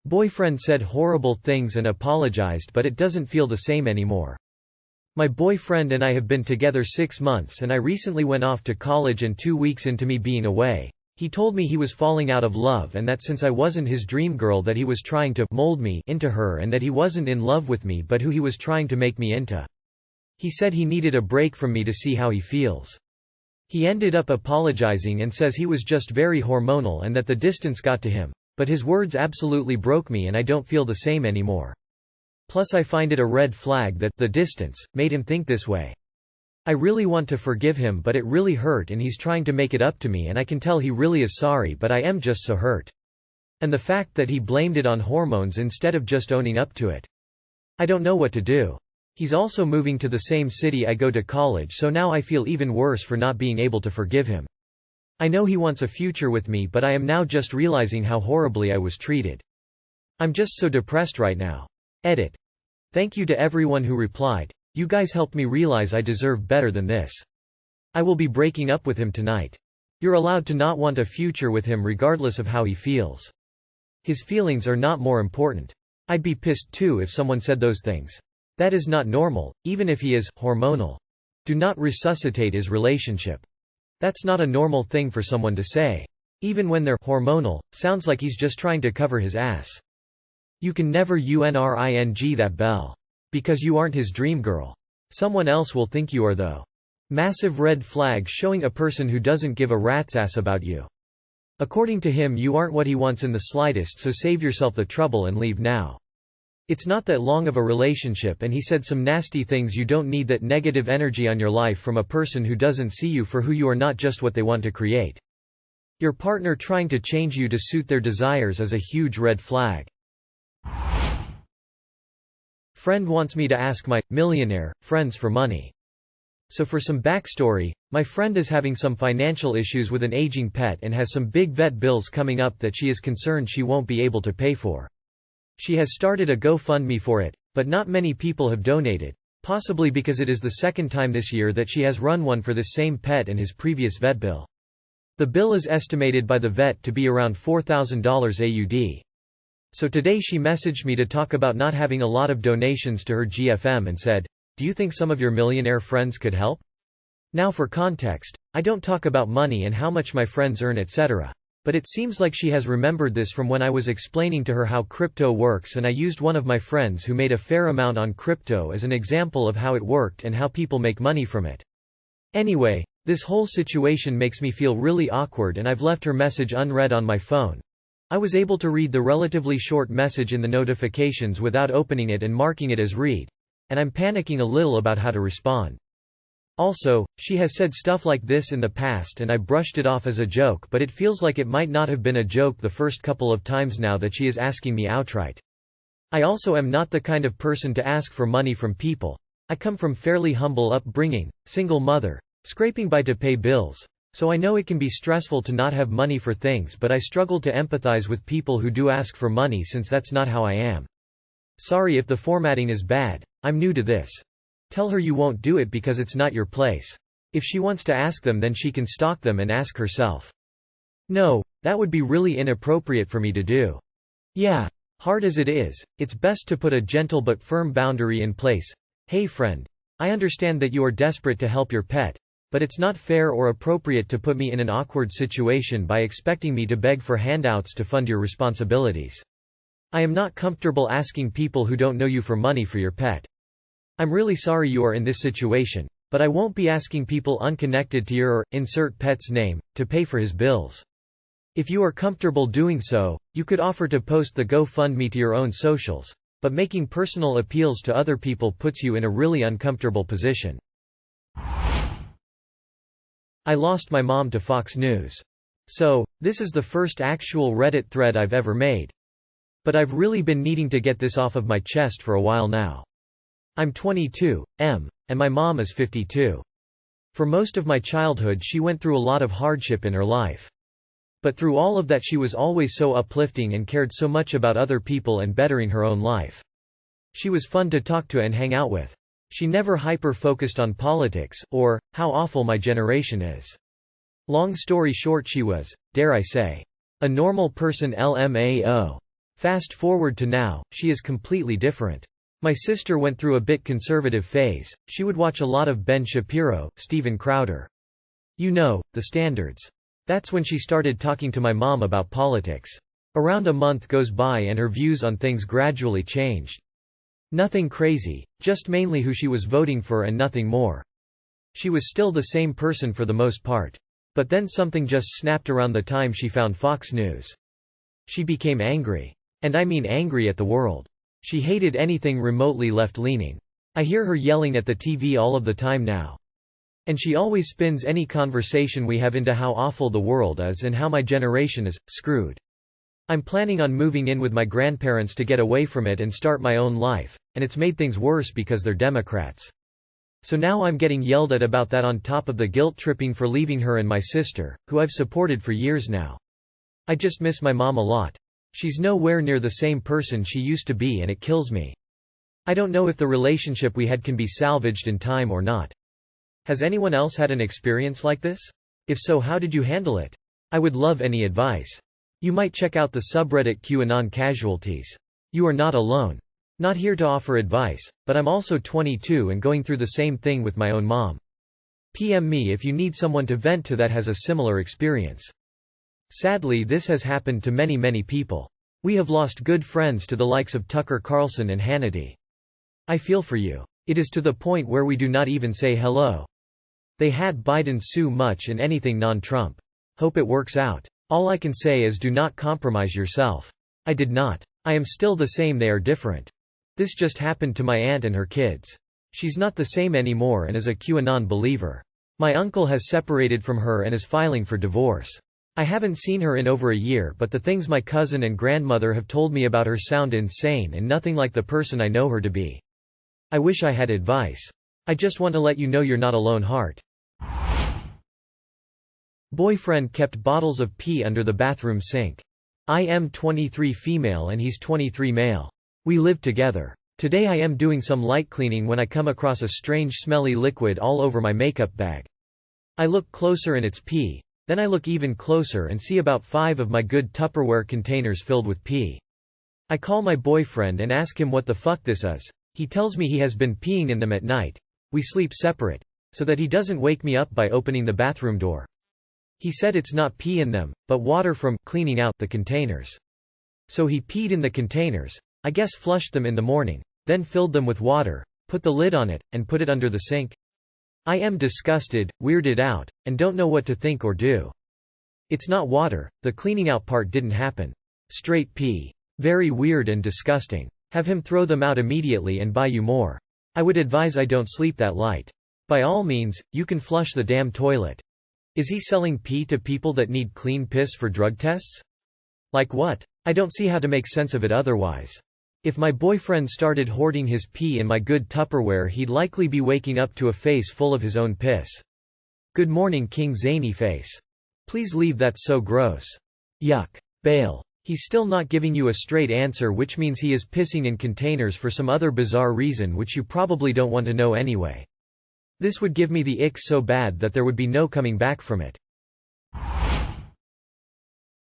Boyfriend said horrible things and apologized, but it doesn't feel the same anymore. My boyfriend and I have been together 6 months and I recently went off to college, and 2 weeks into me being away, he told me he was falling out of love and that since I wasn't his dream girl that he was trying to mold me into her, and that he wasn't in love with me but who he was trying to make me into. He said he needed a break from me to see how he feels. He ended up apologizing and says he was just very hormonal and that the distance got to him. But his words absolutely broke me and I don't feel the same anymore. Plus I find it a red flag that the distance made him think this way. I really want to forgive him, but it really hurt and he's trying to make it up to me and I can tell he really is sorry, but I am just so hurt. And the fact that he blamed it on hormones instead of just owning up to it. I don't know what to do. He's also moving to the same city I go to college, so now I feel even worse for not being able to forgive him. I know he wants a future with me, but I am now just realizing how horribly I was treated. I'm just so depressed right now. Edit. Thank you to everyone who replied. You guys helped me realize I deserve better than this. I will be breaking up with him tonight. You're allowed to not want a future with him regardless of how he feels. His feelings are not more important. I'd be pissed too if someone said those things. That is not normal, even if he is hormonal. Do not resuscitate his relationship. That's not a normal thing for someone to say. Even when they're hormonal, sounds like he's just trying to cover his ass. You can never unring that bell. Because you aren't his dream girl. Someone else will think you are though. Massive red flag showing a person who doesn't give a rat's ass about you. According to him, you aren't what he wants in the slightest, so save yourself the trouble and leave now. It's not that long of a relationship and he said some nasty things. You don't need that negative energy on your life from a person who doesn't see you for who you are, not just what they want to create. Your partner trying to change you to suit their desires is a huge red flag. Friend wants me to ask my millionaire friends for money. So for some backstory, my friend is having some financial issues with an aging pet and has some big vet bills coming up that she is concerned she won't be able to pay for. She has started a GoFundMe for it, but not many people have donated, possibly because it is the second time this year that she has run one for this same pet and his previous vet bill. The bill is estimated by the vet to be around $4,000 AUD. So today she messaged me to talk about not having a lot of donations to her GFM and said, "Do you think some of your millionaire friends could help?" Now for context, I don't talk about money and how much my friends earn, etc. But it seems like she has remembered this from when I was explaining to her how crypto works, and I used one of my friends who made a fair amount on crypto as an example of how it worked and how people make money from it. Anyway, this whole situation makes me feel really awkward and I've left her message unread on my phone. I was able to read the relatively short message in the notifications without opening it and marking it as read, and I'm panicking a little about how to respond. Also, she has said stuff like this in the past and I brushed it off as a joke, but it feels like it might not have been a joke the first couple of times now that she is asking me outright. I also am not the kind of person to ask for money from people. I come from fairly humble upbringing, single mother, scraping by to pay bills, so I know it can be stressful to not have money for things, but I struggle to empathize with people who do ask for money since that's not how I am. Sorry if the formatting is bad, I'm new to this. Tell her you won't do it because it's not your place. If she wants to ask them, then she can stalk them and ask herself. No, that would be really inappropriate for me to do. Yeah. Hard as it is, it's best to put a gentle but firm boundary in place. Hey friend, I understand that you are desperate to help your pet, but it's not fair or appropriate to put me in an awkward situation by expecting me to beg for handouts to fund your responsibilities. I am not comfortable asking people who don't know you for money for your pet. I'm really sorry you are in this situation, but I won't be asking people unconnected to your or insert pet's name to pay for his bills. If you are comfortable doing so, you could offer to post the GoFundMe to your own socials, but making personal appeals to other people puts you in a really uncomfortable position. I lost my mom to Fox News. So, this is the first actual Reddit thread I've ever made. But I've really been needing to get this off of my chest for a while now. I'm 22, and my mom is 52. For most of my childhood she went through a lot of hardship in her life. But through all of that she was always so uplifting and cared so much about other people and bettering her own life. She was fun to talk to and hang out with. She never hyper-focused on politics, or, how awful my generation is. Long story short, she was, dare I say, a normal person. LMAO. Fast forward to now, she is completely different. My sister went through a bit conservative phase. She would watch a lot of Ben Shapiro, Steven Crowder. You know, the standards. That's when she started talking to my mom about politics. Around a month goes by and her views on things gradually changed. Nothing crazy, just mainly who she was voting for and nothing more. She was still the same person for the most part. But then something just snapped around the time she found Fox News. She became angry. And I mean angry at the world. She hated anything remotely left-leaning. I hear her yelling at the TV all of the time now. And she always spins any conversation we have into how awful the world is and how my generation is screwed. I'm planning on moving in with my grandparents to get away from it and start my own life, and it's made things worse because they're Democrats. So now I'm getting yelled at about that on top of the guilt-tripping for leaving her and my sister, who I've supported for years now. I just miss my mom a lot. She's nowhere near the same person she used to be and it kills me. I don't know if the relationship we had can be salvaged in time or not. Has anyone else had an experience like this? If so, how did you handle it? I would love any advice. You might check out the subreddit QAnon Casualties. You are not alone. Not here to offer advice, but I'm also 22 and going through the same thing with my own mom. PM me if you need someone to vent to that has a similar experience. Sadly, this has happened to many people. We have lost good friends to the likes of Tucker Carlson and Hannity. I feel for you. It is to the point where we do not even say hello. They had Biden sue much and anything non-Trump. Hope it works out. All I can say is do not compromise yourself. I did not. I am still the same, they are different. This just happened to my aunt and her kids. She's not the same anymore and is a QAnon believer. My uncle has separated from her and is filing for divorce. I haven't seen her in over a year, but the things my cousin and grandmother have told me about her sound insane and nothing like the person I know her to be. I wish I had advice. I just want to let you know you're not alone. Heart. Boyfriend kept bottles of pee under the bathroom sink. I am 23 female and he's 23 male. We live together. Today I am doing some light cleaning when I come across a strange smelly liquid all over my makeup bag. I look closer and it's pee. Then I look even closer and see about 5 of my good Tupperware containers filled with pee. I call my boyfriend and ask him what the fuck this is. He tells me he has been peeing in them at night. We sleep separate, so that he doesn't wake me up by opening the bathroom door. He said it's not pee in them, but water from cleaning out the containers. So he peed in the containers, I guess flushed them in the morning, then filled them with water, put the lid on it, and put it under the sink. I am disgusted, weirded out, and don't know what to think or do. It's not water, the cleaning out part didn't happen. Straight pee. Very weird and disgusting. Have him throw them out immediately and buy you more. I would advise I don't sleep that light. By all means, you can flush the damn toilet. Is he selling pee to people that need clean piss for drug tests? Like what? I don't see how to make sense of it otherwise. If my boyfriend started hoarding his pee in my good Tupperware, he'd likely be waking up to a face full of his own piss. Good morning, King Zany Face. Please leave that so gross. Yuck. Bail. He's still not giving you a straight answer, which means he is pissing in containers for some other bizarre reason which you probably don't want to know anyway. This would give me the ick so bad that there would be no coming back from it.